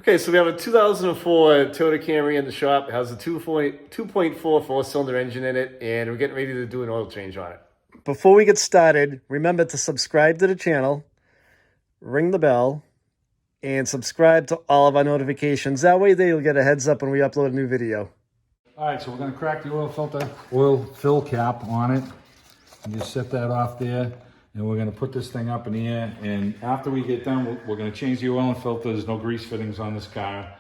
Okay, so we have a 2004 Toyota Camry in the shop. It has a 2.4 four-cylinder engine in it, and we're getting ready to do an oil change on it. Before we get started, remember to subscribe to the channel, ring the bell, and subscribe to all of our notifications. That way you'll get a heads up when we upload a new video. All right, so we're going to crack the oil fill cap on it, and just set that off there. And we're going to put this thing up in the air, and after we get done, we're going to change the oil and filter. There's no grease fittings on this car.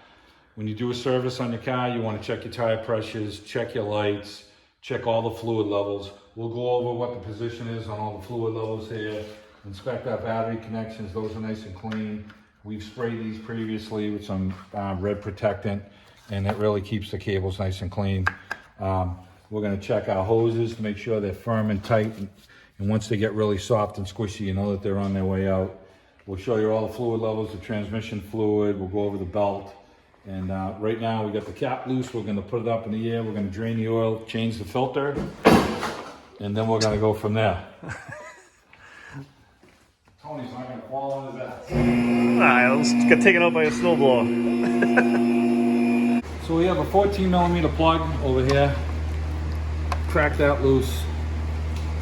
When you do a service on your car, you want to check your tire pressures, check your lights, check all the fluid levels. We'll go over what the position is on all the fluid levels here, inspect our battery connections. Those are nice and clean. We've sprayed these previously with some red protectant, and it really keeps the cables nice and clean. We're going to check our hoses to make sure they're firm and tight. And once they get really soft and squishy, you know that they're on their way out. We'll show you all the fluid levels, the transmission fluid. We'll go over the belt. And right now we got the cap loose. We're gonna put it up in the air. We're gonna drain the oil, change the filter, and then we're gonna go from there. Tony's not gonna fall on his ass. Alright, let's get taken out by a snowblower. So we have a 14mm plug over here. Crack that loose.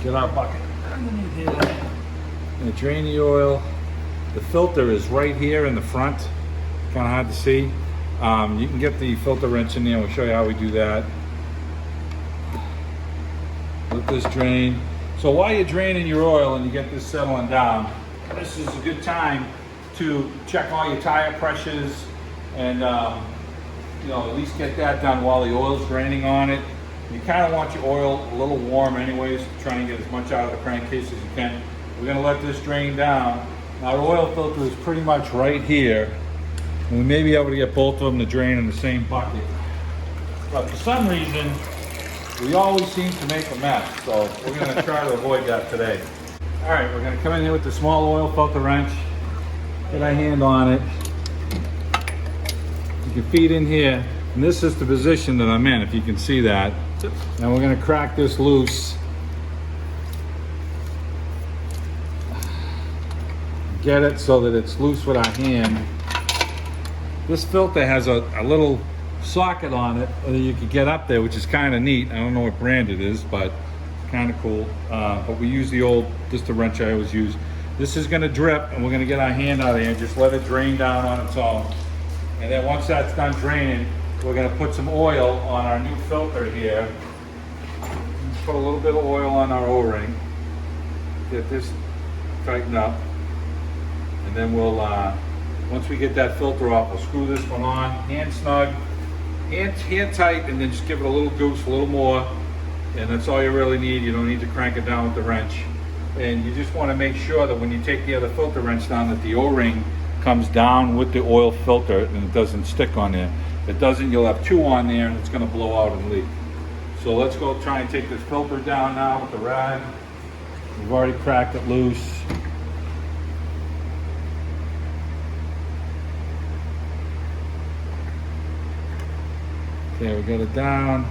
Get our bucket underneath here. Gonna drain the oil. The filter is right here in the front. Kind of hard to see. You can get the filter wrench in there. We'll show you how we do that. Let this drain. So while you're draining your oil and you get this settling down, this is a good time to check all your tire pressures and you know, at least get that done while the oil's draining on it. You kind of want your oil a little warm anyways, to try and get as much out of the crankcase as you can. We're going to let this drain down. Now our oil filter is pretty much right here, and we may be able to get both of them to drain in the same bucket. But for some reason, we always seem to make a mess, so we're going to try to avoid that today. All right, we're going to come in here with the small oil filter wrench, get our hand on it. You can feed in here, and this is the position that I'm in, if you can see that. Now we're going to crack this loose. Get it so that it's loose with our hand. This filter has a little socket on it that you can get up there, which is kind of neat. I don't know what brand it is, but it's kind of cool. But we use just the wrench I always use. This is going to drip, and we're going to get our hand out of there and just let it drain down on its own. And then once that's done draining, we're going to put some oil on our new filter here. Put a little bit of oil on our O-ring. Get this tightened up. And then we'll, once we get that filter off, we'll screw this one on, hand snug, hand tight, and then just give it a little goose, a little more. And that's all you really need. You don't need to crank it down with the wrench. And you just want to make sure that when you take the other filter wrench down, that the O-ring comes down with the oil filter and it doesn't stick on there. If it doesn't, you'll have two on there and it's going to blow out and leak. So let's go try and take this filter down now with the rag. We've already cracked it loose. Okay, we got it down.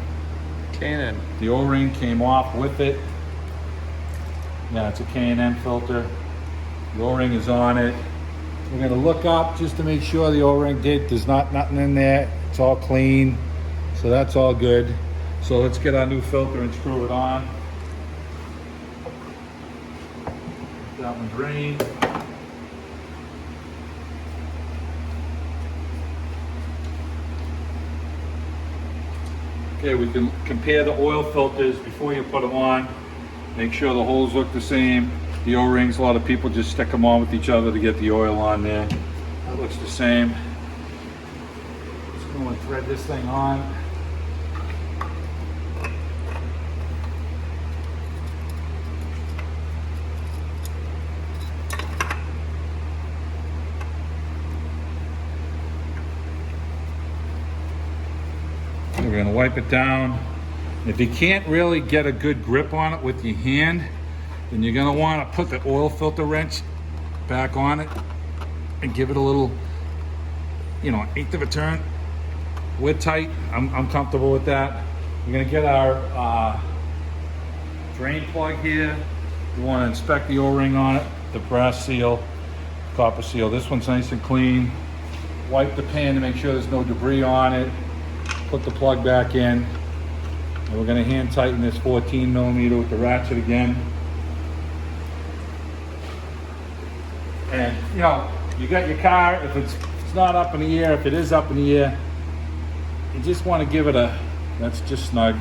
K&N. The O-ring came off with it. Yeah, it's a K&N filter. The O-ring is on it. We're going to look up just to make sure the O-ring there's nothing in there. It's all clean, so that's all good. So let's get our new filter and screw it on. That one drain. Okay, we can compare the oil filters before you put them on. Make sure the holes look the same. The O-rings, a lot of people just stick them on with each other to get the oil on there. That looks the same. Let's go and thread this thing on. We're going to wipe it down. If you can't really get a good grip on it with your hand, then you're going to want to put the oil filter wrench back on it and give it a little, you know, 1/8 of a turn. We're tight. I'm comfortable with that. We're going to get our drain plug here. We want to inspect the O-ring on it, the brass seal, copper seal. This one's nice and clean. wipe the pan to make sure there's no debris on it, put the plug back in, and we're gonna hand tighten this 14 millimeter with the ratchet again. And you know, you got your car, if it's not up in the air, if it is up in the air, you just want to give it a, that's just snug.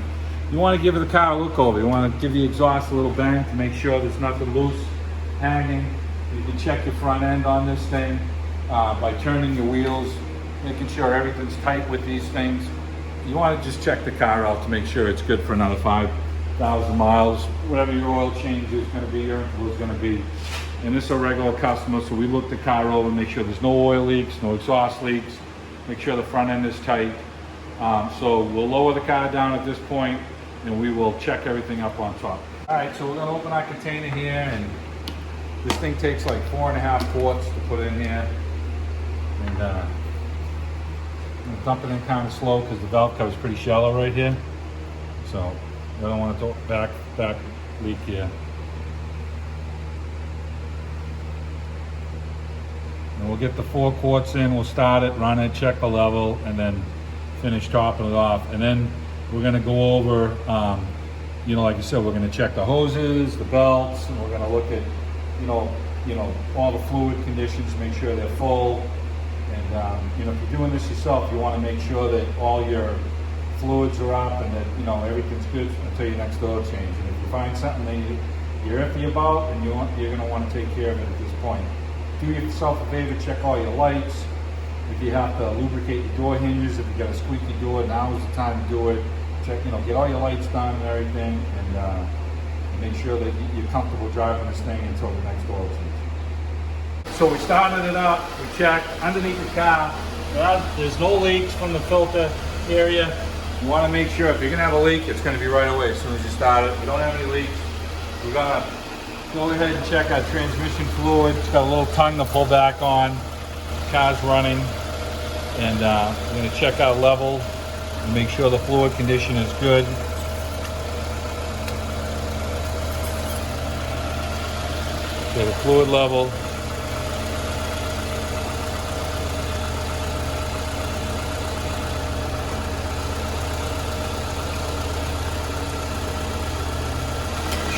You want to give the car a look over. You want to give the exhaust a little bang to make sure there's nothing loose hanging. You can check your front end on this thing by turning your wheels, making sure everything's tight with these things. You want to just check the car out to make sure it's good for another 5,000 miles. Whatever your oil change is going to be, your interval is going to be. And this is a regular customer, so we look the car over and make sure there's no oil leaks, no exhaust leaks, make sure the front end is tight. So we'll lower the car down at this point and we will check everything up on top. All right, so we're gonna open our container here, and this thing takes like 4.5 quarts to put in here. And I'm gonna dump it in kind of slow because the valve cover is pretty shallow right here. So I don't want it to back leak here. And we'll get the 4 quarts in, we'll start it, run it, check the level, and then finish topping it off. And then we're gonna go over, you know, like I said, we're gonna check the hoses, the belts, and we're gonna look at, you know, all the fluid conditions, make sure they're full. And you know, if you're doing this yourself, you wanna make sure that all your fluids are up and that, you know, everything's good until your next oil change. And if you find something that you're iffy about, and you're gonna wanna take care of it at this point. Do yourself a favor, check all your lights. If you have to lubricate your door hinges, if you got a squeaky door, now is the time to do it. Check, you know, get all your lights done and everything, and make sure that you're comfortable driving this thing until the next oil change. So we started it up, we checked underneath the car. There's no leaks from the filter area. You want to make sure if you're going to have a leak, it's going to be right away as soon as you start it. If you don't have any leaks, we're going to go ahead and check our transmission fluid. It's got a little tongue to pull back on. The car's running, and we're going to check our level and make sure the fluid condition is good. Okay, the fluid level.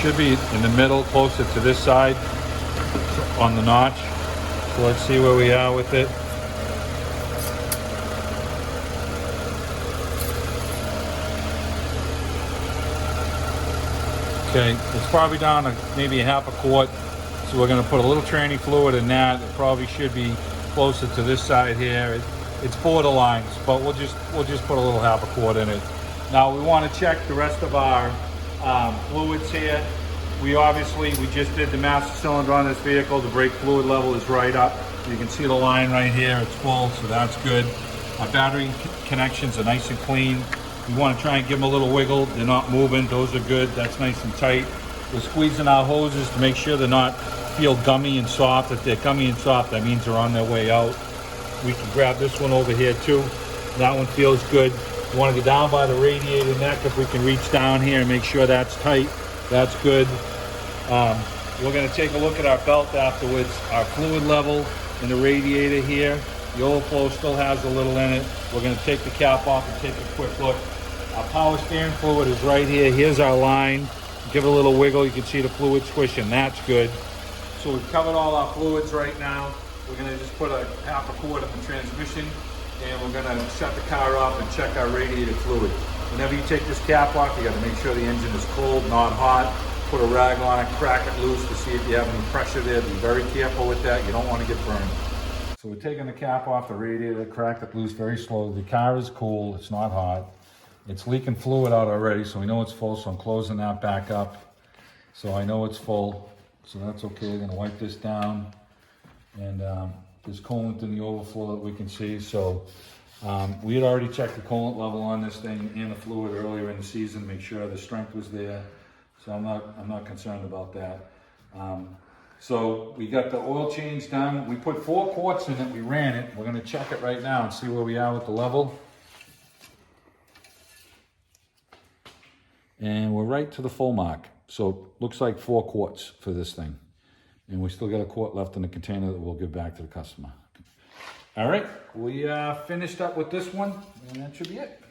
Should be in the middle, closer to this side on the notch. So let's see where we are with it. Okay, it's probably down to maybe 1/2 quart. So we're going to put a little tranny fluid in that. It probably should be closer to this side here. It's borderlines, but we'll just put a little 1/2 quart in it. Now we want to check the rest of our fluids here. We just did the master cylinder on this vehicle. The brake fluid level is right up. You can see the line right here. It's full, so that's good. Our battery connections are nice and clean. We want to try and give them a little wiggle. They're not moving. Those are good. That's nice and tight. We're squeezing our hoses to make sure they're not feel gummy and soft. If they're gummy and soft, that means they're on their way out. We can grab this one over here too. That one feels good. We want to go down by the radiator neck. If we can reach down here and make sure that's tight, that's good. We're going to take a look at our belt afterwards. Our fluid level in the radiator here. The overflow still has a little in it. We're going to take the cap off and take a quick look. Our power steering fluid is right here. Here's our line. Give it a little wiggle. You can see the fluid squishing. That's good. So we've covered all our fluids right now. We're going to just put a 1/2 quart in the transmission, and we're going to shut the car off and check our radiator fluid. Whenever you take this cap off, you got to make sure the engine is cold, not hot. Put a rag on it, crack it loose to see if you have any pressure there. Be very careful with that. You don't want to get burned. So we're taking the cap off the radiator, crack it loose very slowly. The car is cool, it's not hot. It's leaking fluid out already, so we know it's full, so I'm closing that back up. So I know it's full, so that's okay. I'm gonna wipe this down. And there's coolant in the overflow that we can see. So we had already checked the coolant level on this thing and the fluid earlier in the season, make sure the strength was there. So I'm not concerned about that. So we got the oil change done. We put 4 quarts in it, we ran it. We're gonna check it right now and see where we are with the level. And we're right to the full mark. So looks like 4 quarts for this thing. And we still got a quart left in the container that we'll give back to the customer. All right, we finished up with this one, and that should be it.